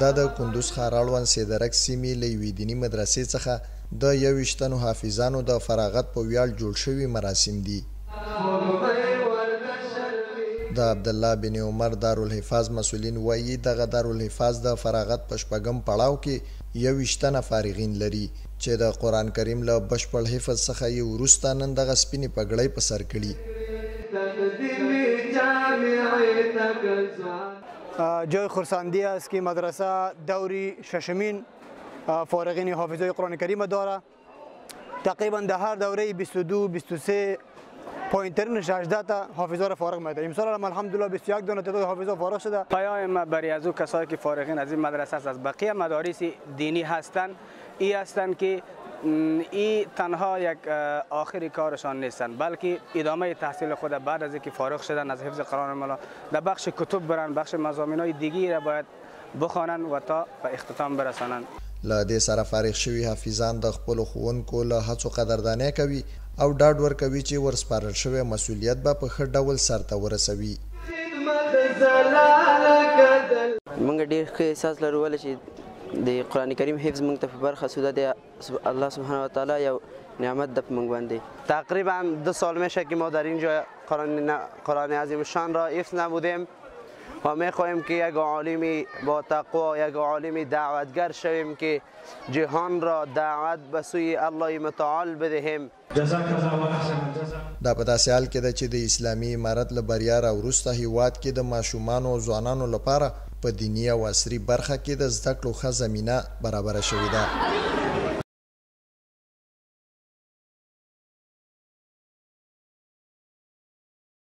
دا د کندوز ښار اړوند سیدرک سیمې له یوې دیني مدرسې څخه د 21 تنو حافظانو د فراغت په ویاړ جوړ شوي مراسم دي. د عبدالله بن عمر دارالحفاظ مسؤلین وایي دغه دارالحفاظ د فراغت په شپږم پړاو کې 21 تنه فارغین لري چې د قرآن کریم له بشپړ حفظ څخه یې وروسته نن دغه سپینې پګړۍ په سر کړي. جای خرسندی است که مدرسه دوری ششمین فارغین حافظای قرآن کریم داره. تقریبا در هر دوره 22 23 پایین‌ترین 18 تا حافظا را فارغ می‌کنیم. امسال هم الحمدلله 21 دانه تعداد حافظا فارغ شده. پیام برای از او کسایی که فارغین از این مدرسه است، از بقیه مدارس دینی هستند، این هستند که این تنها یک آخری کارشان نیستند، بلکه ادامه تحصیل خود بعد از اینکه فارغ شدن از حفظ قرآن مولا در بخش کتب برن، بخش مضامین‌های دیگری را باید بخوانند و تا به اختتام برسانند. له دې سره فارغ شوي حافظان د خپلو ښوونکو له هڅو قدرداني کوي او ډاډ ورکوي چې ورسپارل شوی مسؤلیت به په ښه ډول سرته ورسوي. موږ ډېر ښه احساس لرو ولې چې د قرآن کریم حفظ موږ ته په برخه سوده دی. الله سبحانه و تعالی یو نعمت ده په موږ باندې. تقریبا 2 سال میشه که ما در اینجا قرآن عظیم شان را حفظ نمودیم و میخواهیم که یک عالمی با تقوا، یک عالمی دعوتگر شویم که جهان را دعوت به سوی الله متعال بدهیم. دا په داسې حال کې ده چې د اسلامي امارت له بریا راوروسته هیواد کې د ماشومانو او ځوانانو لپاره په دیني او عصري برخه کې د زده کړو ښه زمینه برابره شوې ده.